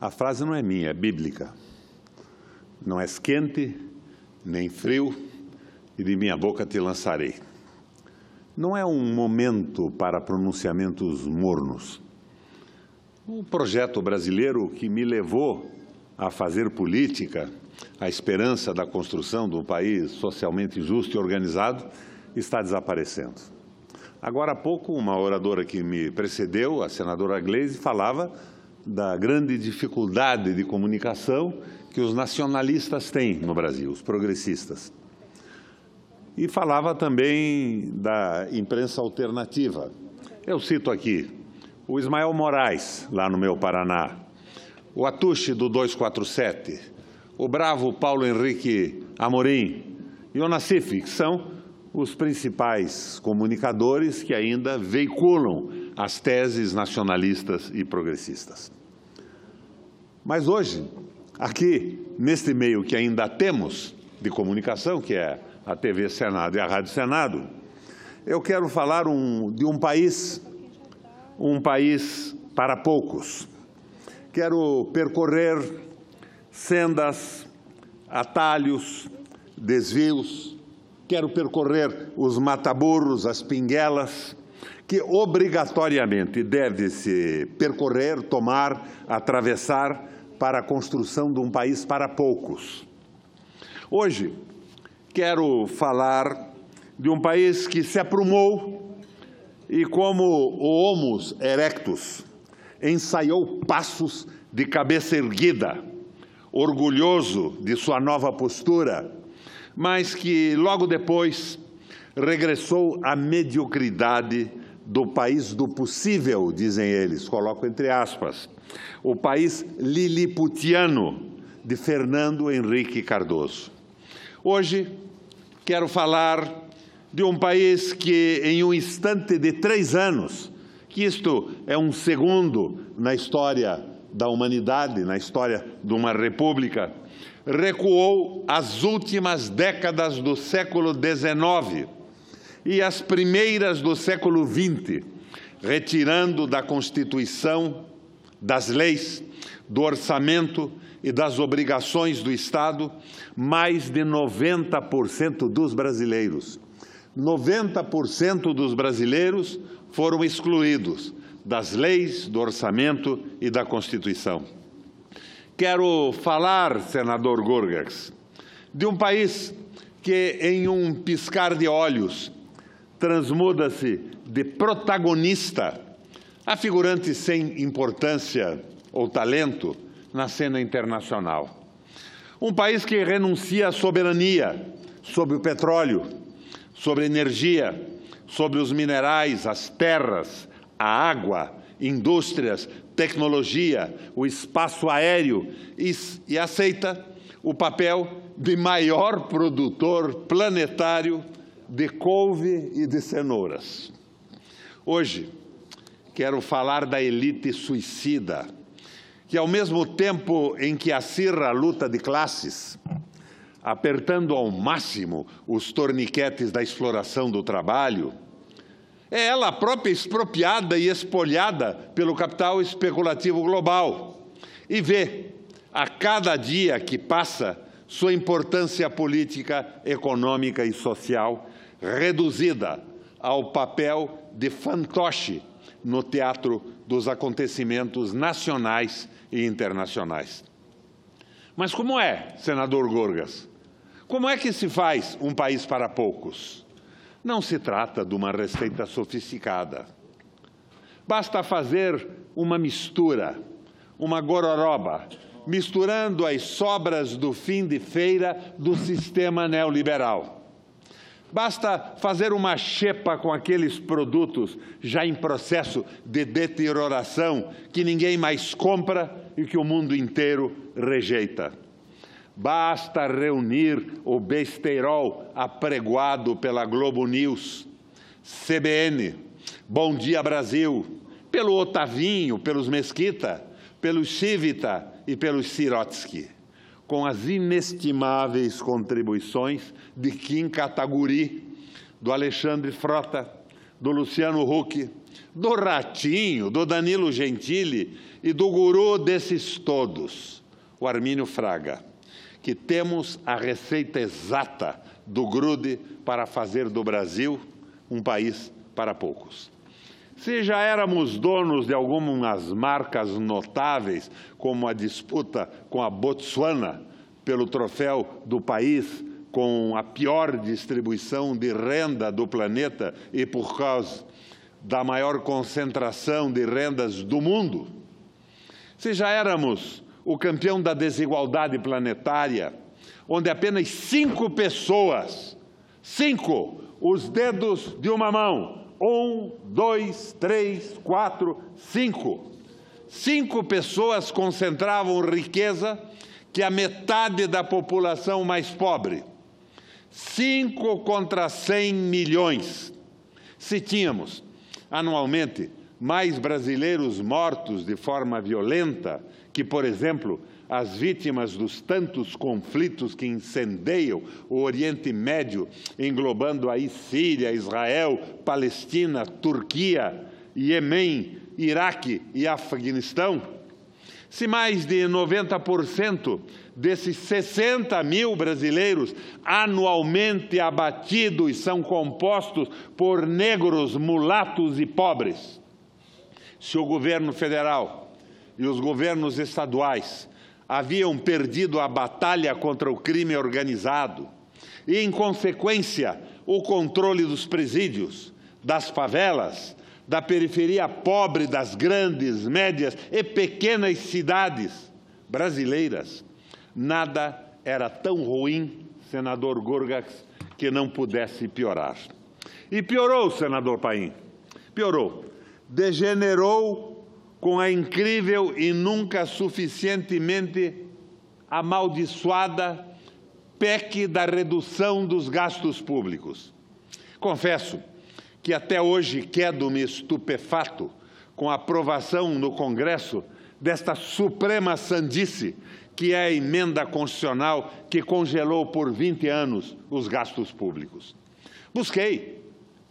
A frase não é minha, é bíblica. Não és quente, nem frio, e de minha boca te lançarei. Não é um momento para pronunciamentos mornos. O projeto brasileiro que me levou a fazer política, a esperança da construção de um país socialmente justo e organizado, está desaparecendo. Agora há pouco, uma oradora que me precedeu, a senadora Gleisi, falava da grande dificuldade de comunicação que os nacionalistas têm no Brasil, os progressistas. E falava também da imprensa alternativa. Eu cito aqui o Ismael Moraes, lá no meu Paraná, o Atushi, do 247, o bravo Paulo Henrique Amorim e o Nassif, que são os principais comunicadores que ainda veiculam as teses nacionalistas e progressistas. Mas hoje, aqui, neste meio que ainda temos de comunicação, que é a TV Senado e a Rádio Senado, eu quero falar de um país para poucos. Quero percorrer sendas, atalhos, desvios, quero percorrer os mataburros, as pinguelas, que obrigatoriamente deve-se percorrer, tomar, atravessar para a construção de um país para poucos. Hoje, quero falar de um país que se aprumou e, como o Homo erectus, ensaiou passos de cabeça erguida, orgulhoso de sua nova postura, mas que logo depois regressou à mediocridade do país do possível, dizem eles, coloco entre aspas, o país liliputiano de Fernando Henrique Cardoso. Hoje, quero falar de um país que, em um instante de 3 anos, que isto é um segundo na história da humanidade, na história de uma república, recuou as últimas décadas do século XIX e as primeiras do século XX, retirando da Constituição, das leis, do orçamento e das obrigações do Estado mais de 90% dos brasileiros. 90% dos brasileiros foram excluídos das leis, do orçamento e da Constituição. Quero falar, senador Gurgars, de um país que, em um piscar de olhos, transmuda-se de protagonista a figurante sem importância ou talento na cena internacional. Um país que renuncia à soberania sobre o petróleo, sobre a energia, sobre os minerais, as terras, a água, indústrias, tecnologia, o espaço aéreo e aceita o papel de maior produtor planetário de couve e de cenouras. Hoje, quero falar da elite suicida, que ao mesmo tempo em que acirra a luta de classes, apertando ao máximo os torniquetes da exploração do trabalho, é ela própria expropriada e espolhada pelo capital especulativo global e vê, a cada dia que passa, sua importância política, econômica e social reduzida ao papel de fantoche no teatro dos acontecimentos nacionais e internacionais. Mas como é, senador Gurgars? Como é que se faz um país para poucos? Não se trata de uma receita sofisticada. Basta fazer uma mistura, uma gororoba, misturando as sobras do fim de feira do sistema neoliberal. Basta fazer uma xepa com aqueles produtos já em processo de deterioração que ninguém mais compra e que o mundo inteiro rejeita. Basta reunir o besteirol apregoado pela Globo News, CBN, Bom Dia Brasil, pelo Otavinho, pelos Mesquita, pelos Civita e pelos Sirotsky, com as inestimáveis contribuições de Kim Kataguiri, do Alexandre Frota, do Luciano Huck, do Ratinho, do Danilo Gentili e do guru desses todos, o Armínio Fraga, que temos a receita exata do grude para fazer do Brasil um país para poucos. Se já éramos donos de algumas marcas notáveis, como a disputa com a Botsuana pelo troféu do país com a pior distribuição de renda do planeta e por causa da maior concentração de rendas do mundo, se já éramos o campeão da desigualdade planetária, onde apenas 5 pessoas, 5, os dedos de uma mão, 1, 2, 3, 4, 5. 5 pessoas concentravam riqueza que a metade da população mais pobre. 5 contra 100 milhões. Se tínhamos, anualmente, mais brasileiros mortos de forma violenta que, por exemplo, as vítimas dos tantos conflitos que incendeiam o Oriente Médio, englobando aí Síria, Israel, Palestina, Turquia, Iêmen, Iraque e Afeganistão, se mais de 90% desses 60 mil brasileiros anualmente abatidos são compostos por negros, mulatos e pobres, se o governo federal e os governos estaduais haviam perdido a batalha contra o crime organizado e, em consequência, o controle dos presídios, das favelas, da periferia pobre das grandes, médias e pequenas cidades brasileiras, nada era tão ruim, senador Gurgacz, que não pudesse piorar. E piorou, senador Paim, piorou. Degenerou com a incrível e nunca suficientemente amaldiçoada PEC da redução dos gastos públicos. Confesso que até hoje quedo-me estupefato com a aprovação no Congresso desta suprema sandice, que é a emenda constitucional que congelou por 20 anos os gastos públicos. Busquei,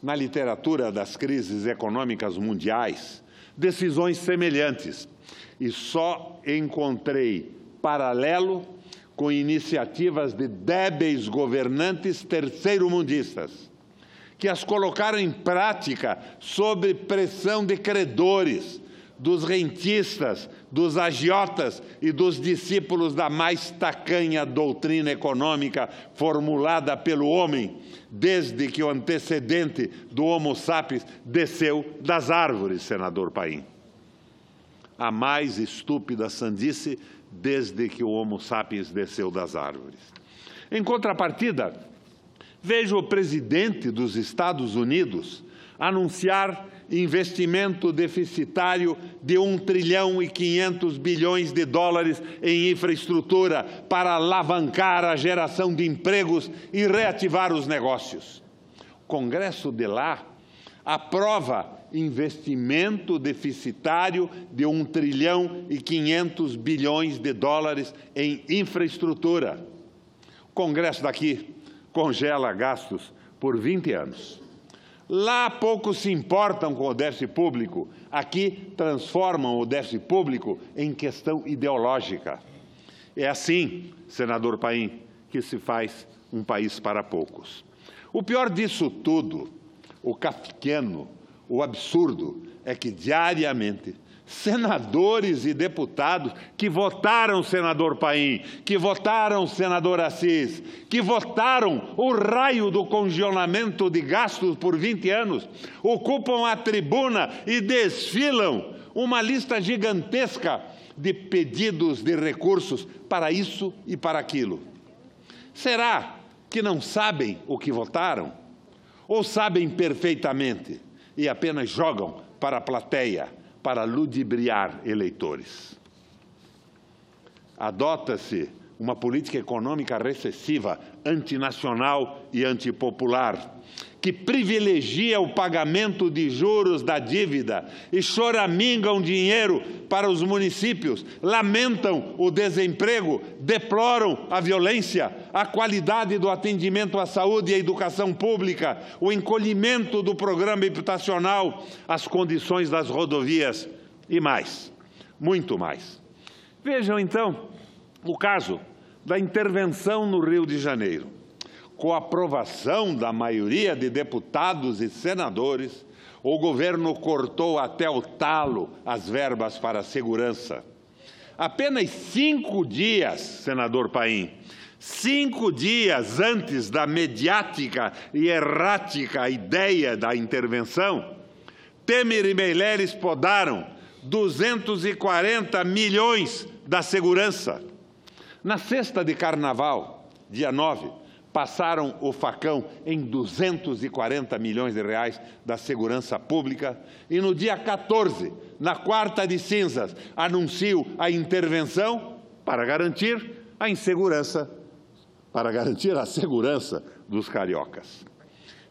na literatura das crises econômicas mundiais, decisões semelhantes e só encontrei paralelo com iniciativas de débeis governantes terceiro-mundistas, que as colocaram em prática sob pressão de credores, dos rentistas, dos agiotas e dos discípulos da mais tacanha doutrina econômica formulada pelo homem, desde que o antecedente do Homo sapiens desceu das árvores, senador Paim. A mais estúpida sandice desde que o Homo sapiens desceu das árvores. Em contrapartida, vejo o presidente dos Estados Unidos anunciar investimento deficitário de 1 trilhão e 500 bilhões de dólares em infraestrutura para alavancar a geração de empregos e reativar os negócios. O Congresso de lá aprova investimento deficitário de 1 trilhão e 500 bilhões de dólares em infraestrutura. O Congresso daqui congela gastos por 20 anos. Lá poucos se importam com o déficit público, aqui transformam o déficit público em questão ideológica. É assim, senador Paim, que se faz um país para poucos. O pior disso tudo, o kafkiano, o absurdo, é que diariamente senadores e deputados que votaram senador Paim, que votaram senador Assis, que votaram o raio do congelamento de gastos por 20 anos, ocupam a tribuna e desfilam uma lista gigantesca de pedidos de recursos para isso e para aquilo. Será que não sabem o que votaram? Ou sabem perfeitamente e apenas jogam para a plateia, para ludibriar eleitores? Adota-se uma política econômica recessiva, antinacional e antipopular, que privilegia o pagamento de juros da dívida e choramingam dinheiro para os municípios, lamentam o desemprego, deploram a violência, a qualidade do atendimento à saúde e à educação pública, o encolhimento do programa habitacional, as condições das rodovias e mais, muito mais. Vejam, então, o caso da intervenção no Rio de Janeiro. Com a aprovação da maioria de deputados e senadores, o governo cortou até o talo as verbas para a segurança. Apenas 5 dias, senador Paim, 5 dias antes da mediática e errática ideia da intervenção, Temer e Meirelles podaram 240 milhões da segurança. Na sexta de carnaval, dia 9, passaram o facão em 240 milhões de reais da segurança pública e no dia 14, na quarta de cinzas, anunciou a intervenção para garantir a segurança dos cariocas.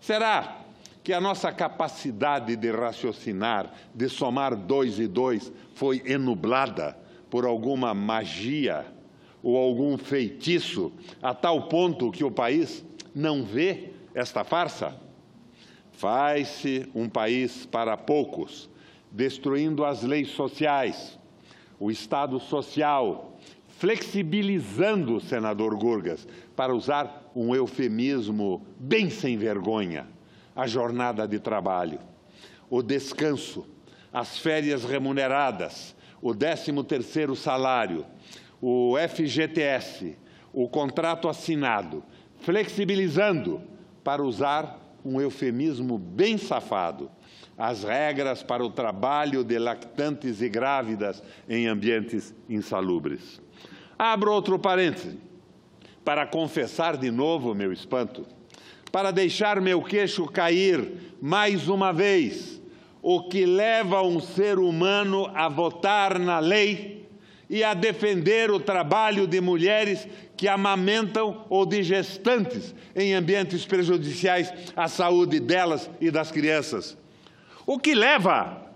Será que a nossa capacidade de raciocinar, de somar 2 e 2, foi enublada por alguma magia ou algum feitiço, a tal ponto que o país não vê esta farsa? Faz-se um país para poucos, destruindo as leis sociais, o Estado social, flexibilizando, senador Gurgas, para usar um eufemismo bem sem vergonha, a jornada de trabalho, o descanso, as férias remuneradas, o 13º salário, o FGTS, o contrato assinado, flexibilizando, para usar um eufemismo bem safado, as regras para o trabalho de lactantes e grávidas em ambientes insalubres. Abro outro parêntese, para confessar de novo meu espanto, para deixar meu queixo cair mais uma vez, o que leva um ser humano a votar na lei e a defender o trabalho de mulheres que amamentam ou de gestantes em ambientes prejudiciais à saúde delas e das crianças. O que leva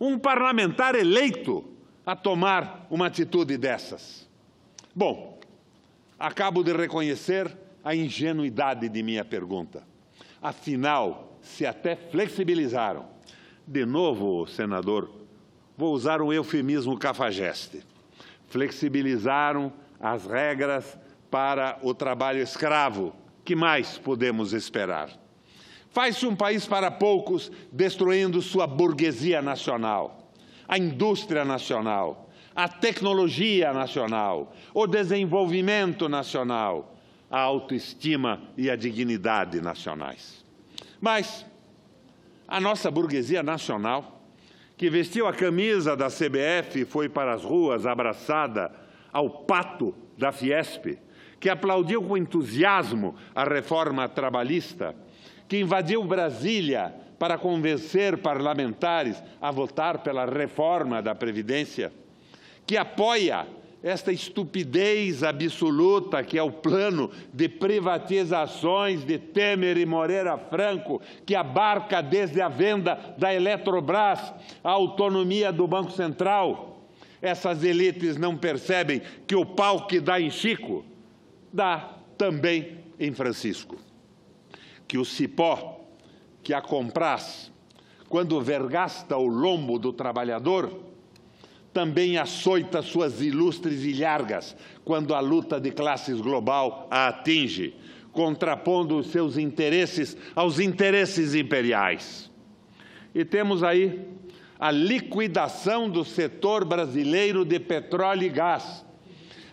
um parlamentar eleito a tomar uma atitude dessas? Bom, acabo de reconhecer a ingenuidade de minha pergunta. Afinal, se até flexibilizaram, de novo, senador, vou usar um eufemismo cafajeste, flexibilizaram as regras para o trabalho escravo. Que mais podemos esperar? Faz-se um país para poucos, destruindo sua burguesia nacional, a indústria nacional, a tecnologia nacional, o desenvolvimento nacional, a autoestima e a dignidade nacionais. Mas a nossa burguesia nacional, que vestiu a camisa da CBF e foi para as ruas abraçada ao pato da Fiesp, que aplaudiu com entusiasmo a reforma trabalhista, que invadiu Brasília para convencer parlamentares a votar pela reforma da Previdência, que apoia esta estupidez absoluta que é o plano de privatizações de Temer e Moreira Franco, que abarca desde a venda da Eletrobras a autonomia do Banco Central. Essas elites não percebem que o pau que dá em Chico, dá também em Francisco. Que o cipó que a compraz, quando vergasta o lombo do trabalhador, também açoita suas ilustres ilhargas quando a luta de classes global a atinge, contrapondo os seus interesses aos interesses imperiais. E temos aí a liquidação do setor brasileiro de petróleo e gás,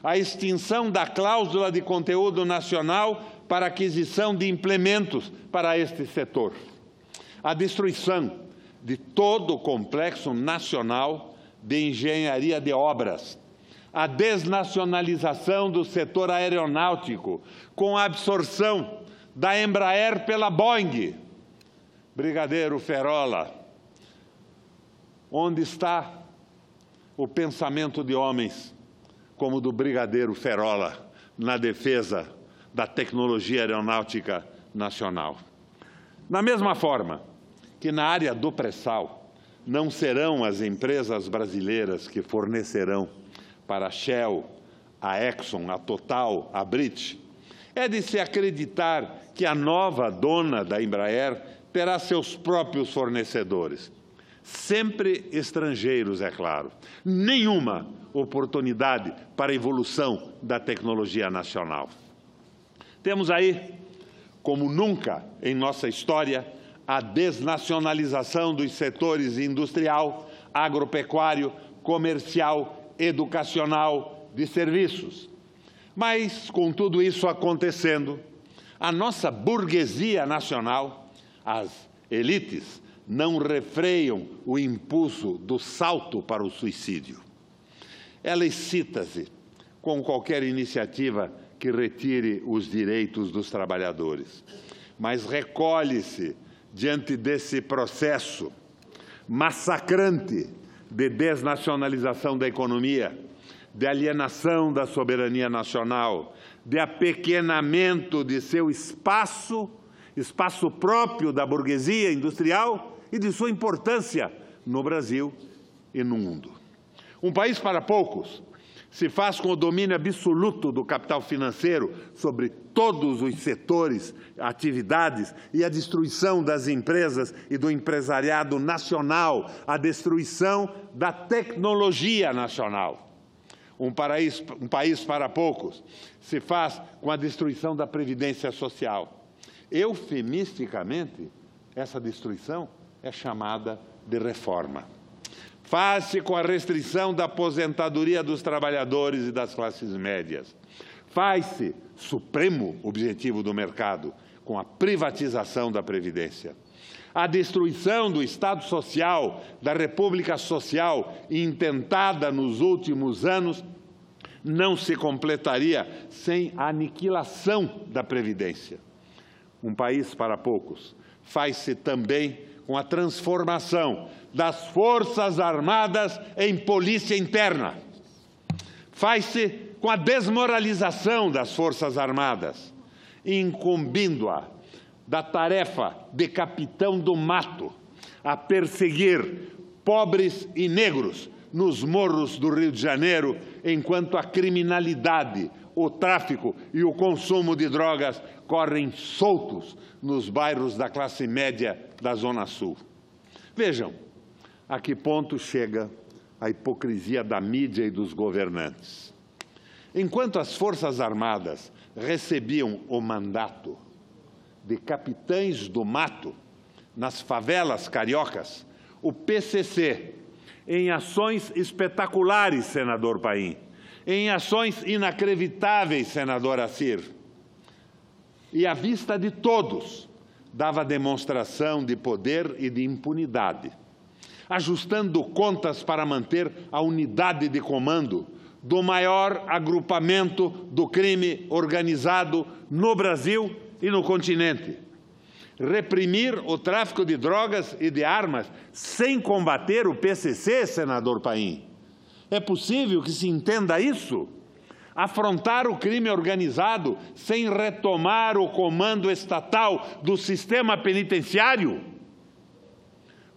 a extinção da cláusula de conteúdo nacional para aquisição de implementos para este setor, a destruição de todo o complexo nacional de engenharia de obras, a desnacionalização do setor aeronáutico, com a absorção da Embraer pela Boeing. Brigadeiro Ferola, onde está o pensamento de homens como o do Brigadeiro Ferola na defesa da tecnologia aeronáutica nacional? Da mesma forma que na área do pré-sal, não serão as empresas brasileiras que fornecerão para a Shell, a Exxon, a Total, a British, é de se acreditar que a nova dona da Embraer terá seus próprios fornecedores. Sempre estrangeiros, é claro. Nenhuma oportunidade para a evolução da tecnologia nacional. Temos aí, como nunca em nossa história, a desnacionalização dos setores industrial, agropecuário, comercial, educacional, de serviços. Mas, com tudo isso acontecendo, a nossa burguesia nacional, as elites, não refreiam o impulso do salto para o suicídio. Ela excita-se com qualquer iniciativa que retire os direitos dos trabalhadores, mas recolhe-se diante desse processo massacrante de desnacionalização da economia, de alienação da soberania nacional, de apequenamento de seu espaço próprio da burguesia industrial e de sua importância no Brasil e no mundo. Um país para poucos se faz com o domínio absoluto do capital financeiro sobre todos os setores, atividades e a destruição das empresas e do empresariado nacional, a destruição da tecnologia nacional. Um país para poucos se faz com a destruição da Previdência Social. Eufemisticamente, essa destruição é chamada de reforma. Faz-se com a restrição da aposentadoria dos trabalhadores e das classes médias. Faz-se, supremo objetivo do mercado, com a privatização da Previdência. A destruição do Estado Social, da República Social, intentada nos últimos anos, não se completaria sem a aniquilação da Previdência. Um país para poucos faz-se também com a transformação das Forças Armadas em polícia interna. Faz-se com a desmoralização das Forças Armadas, incumbindo-a da tarefa de capitão do mato a perseguir pobres e negros nos morros do Rio de Janeiro, enquanto a criminalidade, o tráfico e o consumo de drogas correm soltos nos bairros da classe média da Zona Sul. Vejam a que ponto chega a hipocrisia da mídia e dos governantes. Enquanto as Forças Armadas recebiam o mandato de capitães do mato nas favelas cariocas, o PCC, em ações espetaculares, senador Paim, em ações inacreditáveis, senador Assir, e à vista de todos, dava demonstração de poder e de impunidade, ajustando contas para manter a unidade de comando do maior agrupamento do crime organizado no Brasil e no continente. Reprimir o tráfico de drogas e de armas sem combater o PCC, senador Paim? É possível que se entenda isso? Afrontar o crime organizado sem retomar o comando estatal do sistema penitenciário?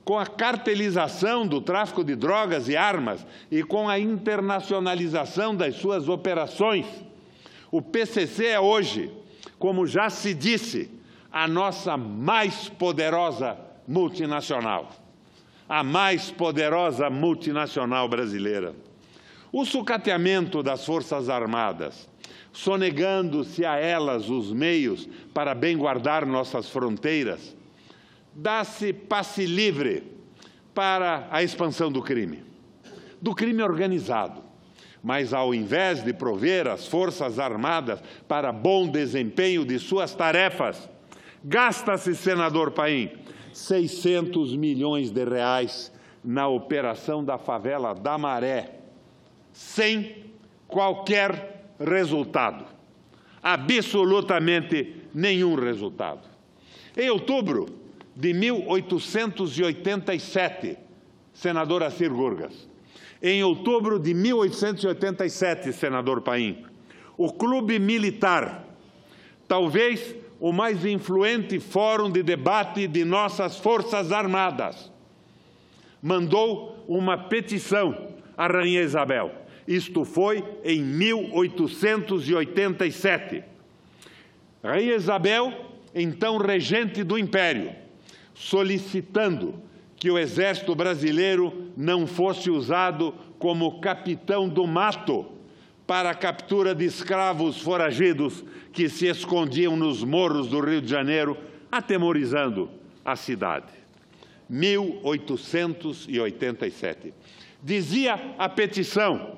Com a cartelização do tráfico de drogas e armas e com a internacionalização das suas operações, o PCC é hoje, como já se disse, a nossa mais poderosa multinacional, a mais poderosa multinacional brasileira. O sucateamento das Forças Armadas, sonegando-se a elas os meios para bem guardar nossas fronteiras, dá-se passe livre para a expansão do crime organizado. Mas, ao invés de prover as Forças Armadas para bom desempenho de suas tarefas, gasta-se, senador Paim, 600 milhões de reais na operação da favela da Maré, sem qualquer resultado, absolutamente nenhum resultado. Em outubro de 1887, senador Assir Gurgas, em outubro de 1887, senador Paim, o Clube Militar, talvez o mais influente fórum de debate de nossas Forças Armadas, mandou uma petição à Rainha Isabel. Isto foi em 1887. Rainha Isabel, então regente do Império, solicitando que o exército brasileiro não fosse usado como capitão do mato para a captura de escravos foragidos que se escondiam nos morros do Rio de Janeiro, atemorizando a cidade. 1887. Dizia a petição,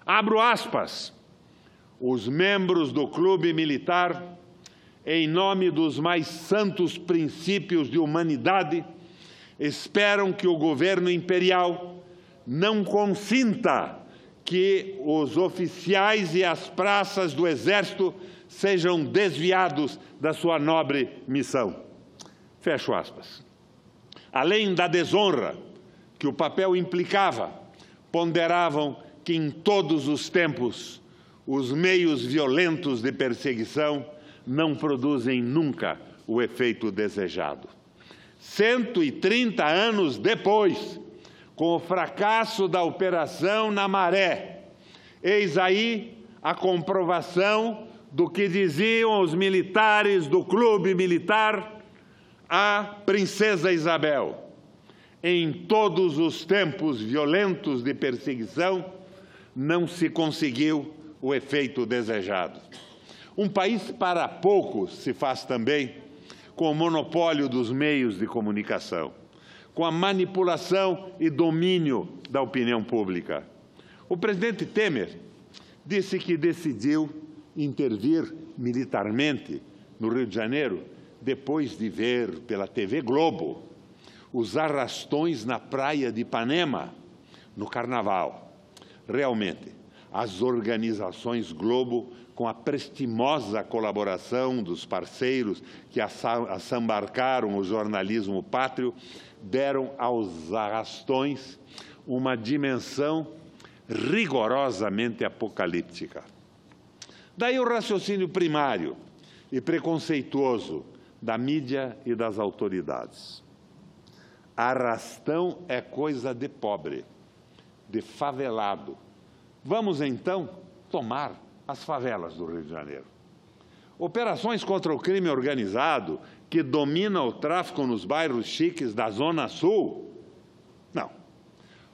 abro aspas, os membros do clube militar, em nome dos mais santos princípios de humanidade, esperam que o governo imperial não consinta que os oficiais e as praças do Exército sejam desviados da sua nobre missão. Fecho aspas. Além da desonra que o papel implicava, ponderavam que em todos os tempos os meios violentos de perseguição não produzem nunca o efeito desejado. 130 anos depois, com o fracasso da Operação na Maré, eis aí a comprovação do que diziam os militares do Clube Militar à Princesa Isabel. Em todos os tempos violentos de perseguição, não se conseguiu o efeito desejado. Um país para poucos se faz também com o monopólio dos meios de comunicação, com a manipulação e domínio da opinião pública. O presidente Temer disse que decidiu intervir militarmente no Rio de Janeiro depois de ver pela TV Globo os arrastões na praia de Ipanema, no Carnaval. Realmente, as organizações Globo, com a prestimosa colaboração dos parceiros que assambarcaram o jornalismo pátrio, deram aos arrastões uma dimensão rigorosamente apocalíptica. Daí o raciocínio primário e preconceituoso da mídia e das autoridades. Arrastão é coisa de pobre, de favelado. Vamos, então, tomar as favelas do Rio de Janeiro. Operações contra o crime organizado, que domina o tráfico nos bairros chiques da Zona Sul? Não.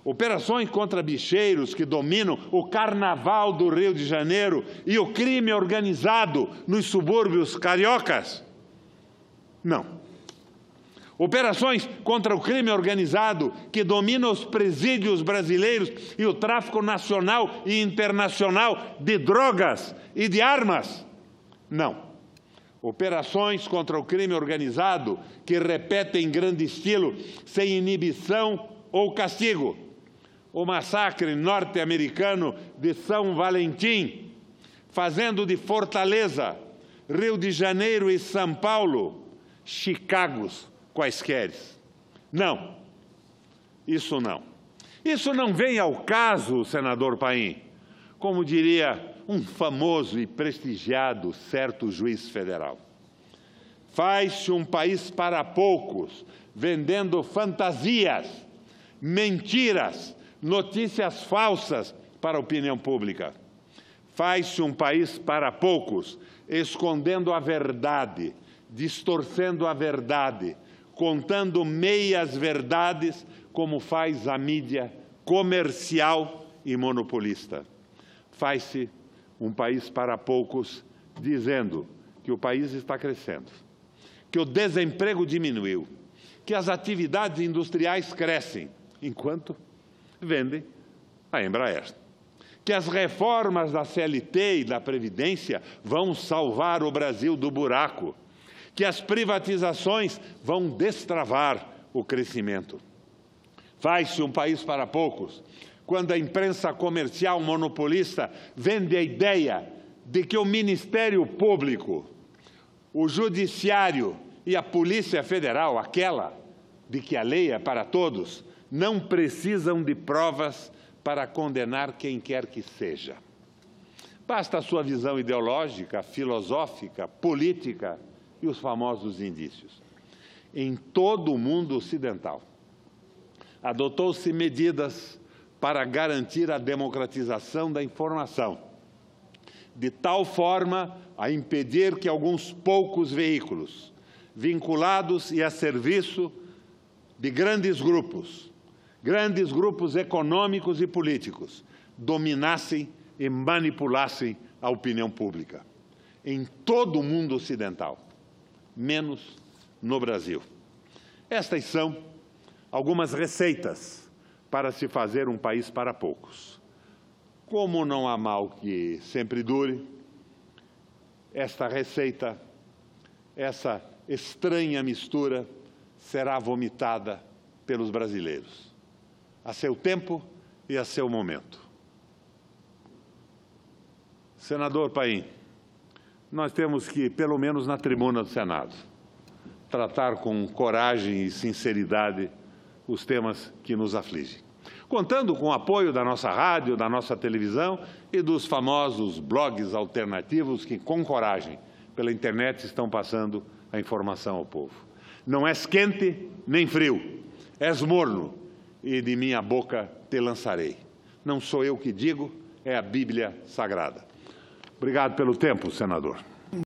Operações contra bicheiros que dominam o carnaval do Rio de Janeiro e o crime organizado nos subúrbios cariocas? Não. Operações contra o crime organizado que domina os presídios brasileiros e o tráfico nacional e internacional de drogas e de armas? Não. Operações contra o crime organizado que repetem em grande estilo, sem inibição ou castigo. O massacre norte-americano de São Valentim, fazendo de Fortaleza, Rio de Janeiro e São Paulo, Chicagos quaisqueres. Não, isso não. Isso não vem ao caso, senador Paim, como diria um famoso e prestigiado certo juiz federal. Faz-se um país para poucos, vendendo fantasias, mentiras, notícias falsas para a opinião pública. Faz-se um país para poucos, escondendo a verdade, distorcendo a verdade, contando meias verdades, como faz a mídia comercial e monopolista. Faz-se um país para poucos, dizendo que o país está crescendo, que o desemprego diminuiu, que as atividades industriais crescem, enquanto vendem a Embraer, que as reformas da CLT e da Previdência vão salvar o Brasil do buraco, que as privatizações vão destravar o crescimento. Faz-se um país para poucos, quando a imprensa comercial monopolista vende a ideia de que o Ministério Público, o Judiciário e a Polícia Federal, aquela de que a lei é para todos, não precisam de provas para condenar quem quer que seja. Basta a sua visão ideológica, filosófica, política e os famosos indícios. Em todo o mundo ocidental, adotou-se medidas para garantir a democratização da informação, de tal forma a impedir que alguns poucos veículos, vinculados e a serviço de grandes grupos econômicos e políticos, dominassem e manipulassem a opinião pública. Em todo o mundo ocidental, menos no Brasil. Estas são algumas receitas para se fazer um país para poucos. Como não há mal que sempre dure, esta receita, essa estranha mistura, será vomitada pelos brasileiros, a seu tempo e a seu momento. Senador Paim, nós temos que, pelo menos na tribuna do Senado, tratar com coragem e sinceridade os temas que nos afligem, contando com o apoio da nossa rádio, da nossa televisão e dos famosos blogs alternativos que, com coragem, pela internet estão passando a informação ao povo. Não és quente nem frio, és morno, e de minha boca te lançarei. Não sou eu que digo, é a Bíblia Sagrada. Obrigado pelo tempo, senador.